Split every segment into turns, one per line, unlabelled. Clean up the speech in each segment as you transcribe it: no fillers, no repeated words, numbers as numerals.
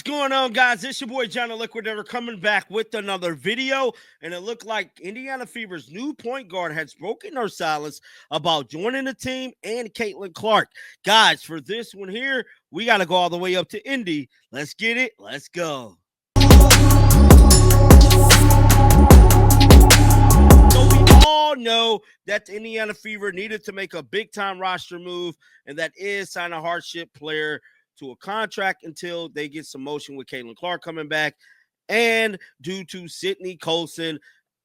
going on, guys? It's your boy John the Liquidator coming back with another video, and it looked like Indiana Fever's new point guard has broken her silence about joining the team and Caitlin Clark. Guys, for this one here, we got to go all the way up to Indy. Let's get it. Let's go. So we all know that the Indiana Fever needed to make a big-time roster move, and that is sign a hardship player to a contract until they get some motion with Caitlin Clark coming back, and due to Sydney Colson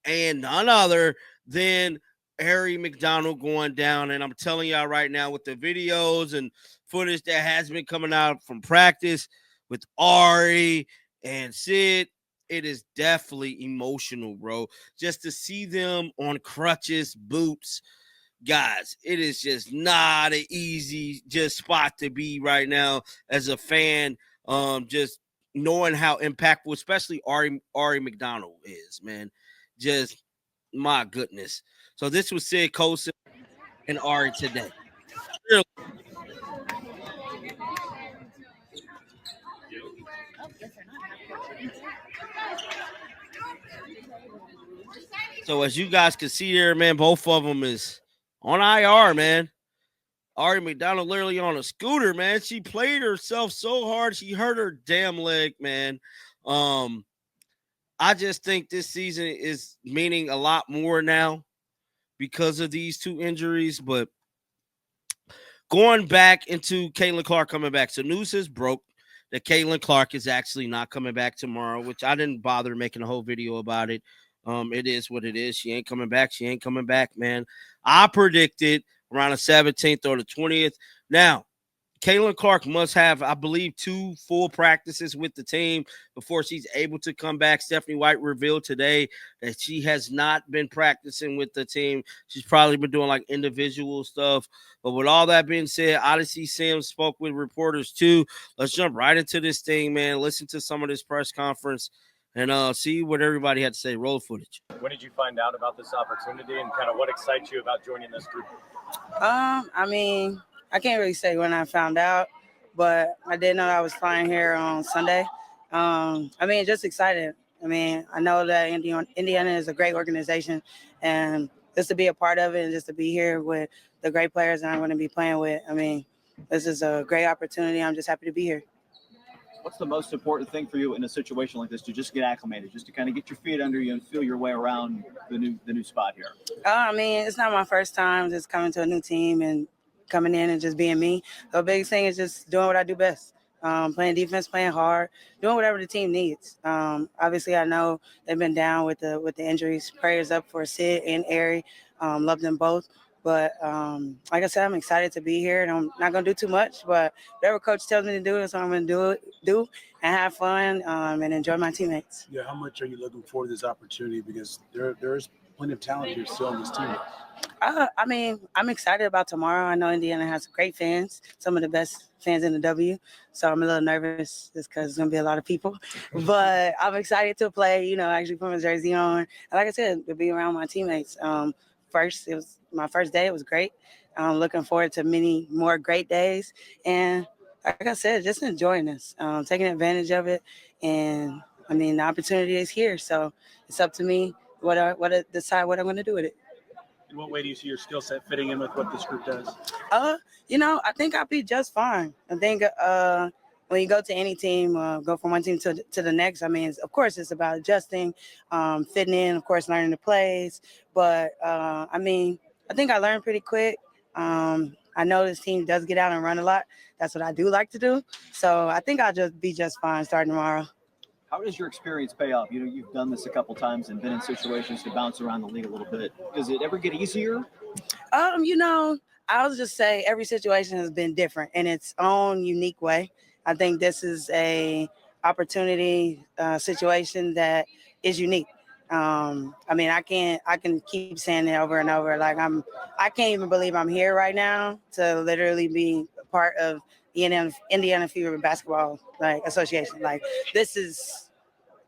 and none other than Harry McDonald going down. And I'm telling y'all right now, with the videos and footage that has been coming out from practice with Ari and Sid, it is definitely emotional, bro. Just to see them on crutches, boots, guys, it is just not an easy spot to be right now as a fan. Just knowing how impactful, especially Ari McDonald is, man. Just my goodness. So this was Sid Colson and Ari today. Really. So as you guys can see there, man, both of them is on IR, man. Ari McDonald literally on a scooter, man. She played herself so hard, she hurt her damn leg, man. I just think this season is meaning a lot more now because of these two injuries. But going back into Caitlin Clark coming back. So news has broke that Caitlin Clark is actually not coming back tomorrow, which I didn't bother making a whole video about it. It is what it is. She ain't coming back. She ain't coming back, man. I predicted around the 17th or the 20th. Now, Caitlin Clark must have, I believe, 2 full practices with the team before she's able to come back. Stephanie White revealed today that she has not been practicing with the team. She's probably been doing like individual stuff. But with all that being said, Odyssey Sims spoke with reporters too. Let's jump right into this thing, man. Listen to some of this press conference and see what everybody had to say. Roll footage.
When did you find out about this opportunity, and kind of what excites you about joining this group?
I can't really say when I found out, but I did know I was flying here on Sunday. Just excited. I know that Indiana is a great organization, and just to be a part of it and just to be here with the great players that I'm going to be playing with, this is a great opportunity. I'm just happy to be here.
What's the most important thing for you in a situation like this to just get acclimated, just to kind of get your feet under you and feel your way around the new spot here?
It's not my first time just coming to a new team and coming in and just being me. The biggest thing is just doing what I do best. Playing defense, playing hard, doing whatever the team needs. Obviously, I know they've been down with the injuries. Prayers up for Sid and Ari. Love them both. But like I said, I'm excited to be here, and I'm not going to do too much. But whatever coach tells me to do, that's what I'm going to do and have fun and enjoy my teammates.
Yeah, how much are you looking forward to this opportunity? Because there's plenty of talent here still on this team.
I'm excited about tomorrow. I know Indiana has great fans, some of the best fans in the W. So I'm a little nervous just because it's going to be a lot of people. But I'm excited to play, actually put my jersey on. And like I said, to be around my teammates. It was my first day. It was great. I'm looking forward to many more great days. And like I said, just enjoying this, taking advantage of it. And, the opportunity is here. So it's up to me to decide what I'm going to do with it.
In what way do you see your skill set fitting in with what this group does?
I think I'll be just fine. I think when you go to any team, go from one team to the next, of course, it's about adjusting, fitting in, of course, learning the plays. But, I think I learned pretty quick. I know this team does get out and run a lot. That's what I do like to do. So I think I'll just be just fine starting tomorrow.
How does your experience pay off? You've done this a couple times and been in situations to bounce around the league a little bit. Does it ever get easier?
I'll just say every situation has been different in its own unique way. I think this is a opportunity situation that is unique. I can keep saying it over and over. I can't even believe I'm here right now to literally be part of the Indiana Fever Basketball Association. This is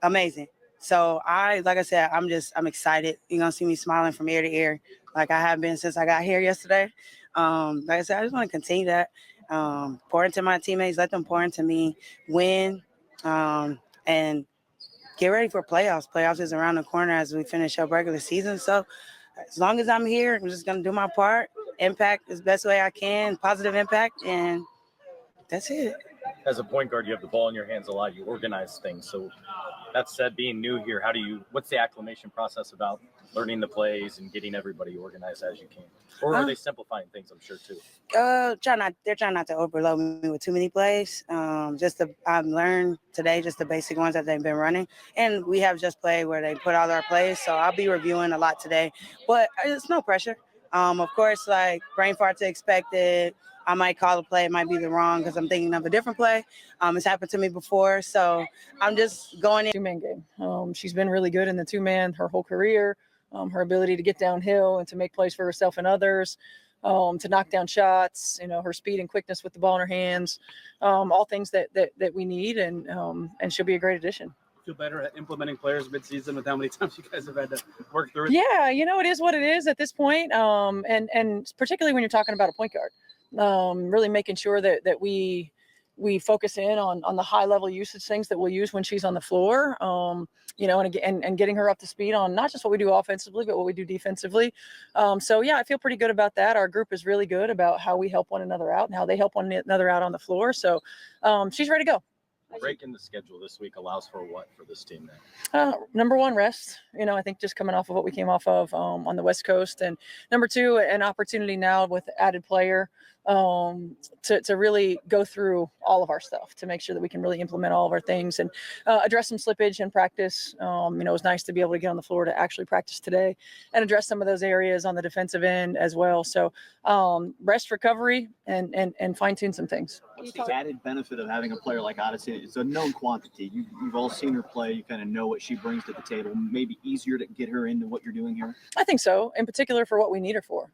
amazing. So like I said, I'm excited. You're gonna see me smiling from ear to ear, like I have been since I got here yesterday. Like I said, I just want to continue that. Pour into my teammates, let them pour into me, win, and get ready for playoffs. Playoffs is around the corner as we finish up regular season. So as long as I'm here, I'm just going to do my part, impact as best way I can, positive impact, and that's it.
As a point guard, you have the ball in your hands a lot. You organize things. So that said, being new here, what's the acclimation process about learning the plays and getting everybody organized as you can? Or are they simplifying things, I'm sure, too?
They're trying not to overload me with too many plays. I've learned today just the basic ones that they've been running. And we have just played where they put all our plays. So I'll be reviewing a lot today, but it's no pressure. Of course, like brain farts are expected. I might call a play, it might be the wrong because I'm thinking of a different play. It's happened to me before. So I'm just going in.
Two-man game. She's been really good in the two-man her whole career. Her ability to get downhill and to make plays for herself and others, to knock down shots, her speed and quickness with the ball in her hands, all things that we need, and she'll be a great addition.
Feel better at implementing players mid-season with how many times you guys have had to work through it?
Yeah, it is what it is at this point, and particularly when you're talking about a point guard, really making sure that we focus in on the high level usage things that we'll use when she's on the floor, and getting her up to speed on not just what we do offensively, but what we do defensively. So yeah, I feel pretty good about that. Our group is really good about how we help one another out and how they help one another out on the floor. So she's ready to go.
Break in the schedule this week allows for what for this team then?
Number one, rest. I think just coming off of what we came off of on the West Coast, and number two, an opportunity now with added player to really go through all of our stuff to make sure that we can really implement all of our things and address some slippage in practice. It was nice to be able to get on the floor to actually practice today and address some of those areas on the defensive end as well. So rest, recovery, and fine tune some things.
What's the added benefit of having a player like Odyssey? It's a known quantity. You've all seen her play. You kind of know what she brings to the table. Maybe easier to get her into what you're doing here?
I think so, in particular for what we need her for.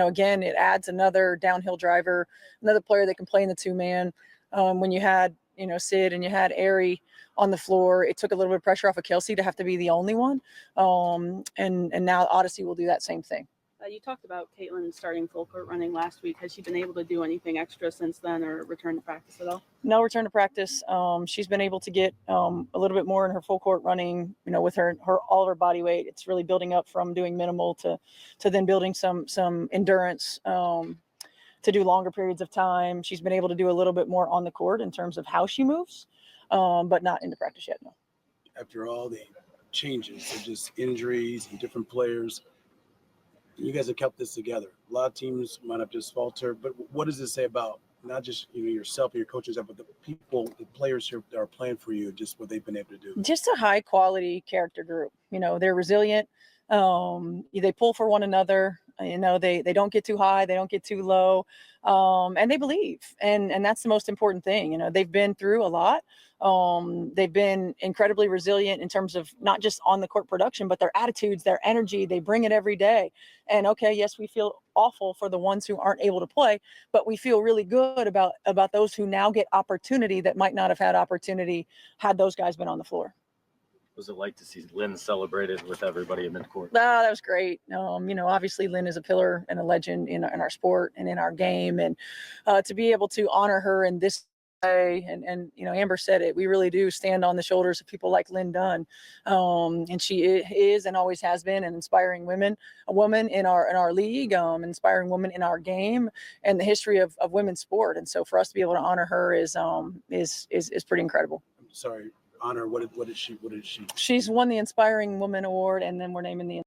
Again, it adds another downhill driver, another player that can play in the two-man. When you had, Sid and you had Ari on the floor, it took a little bit of pressure off of Kelsey to have to be the only one. And now Odyssey will do that same thing.
You talked about Caitlin starting full court running last week. Has she been able to do anything extra since then, or return to practice at all?
No return to practice. She's been able to get a little bit more in her full court running, with her all of her body weight. It's really building up from doing minimal to then building some endurance to do longer periods of time. She's been able to do a little bit more on the court in terms of how she moves, but not into practice yet, no.
After all the changes, so just injuries and different players, you guys have kept this together. A lot of teams might have just faltered, but what does it say about not just yourself and your coaches, but the people, the players here that are playing for you, just what they've been able to do?
Just a high quality character group. They're resilient. They pull for one another. They don't get too high, they don't get too low, and they believe, and that's the most important thing. They've been through a lot. They've been incredibly resilient in terms of not just on the court production, but their attitudes, their energy. They bring it every day. And okay, yes, we feel awful for the ones who aren't able to play, but we feel really good about those who now get opportunity that might not have had opportunity had those guys been on the floor.
What was it like to see Lynn celebrated with everybody in midcourt?
That was great. Obviously Lynn is a pillar and a legend in our sport and in our game, and to be able to honor her in this way, and Amber said it, we really do stand on the shoulders of people like Lynn Dunn, and she is and always has been an inspiring a woman in our league, inspiring woman in our game and the history of women's sport. And so for us to be able to honor her is pretty incredible.
I'm sorry. Honor, what did she?
She's won the Inspiring Woman Award, and then we're naming the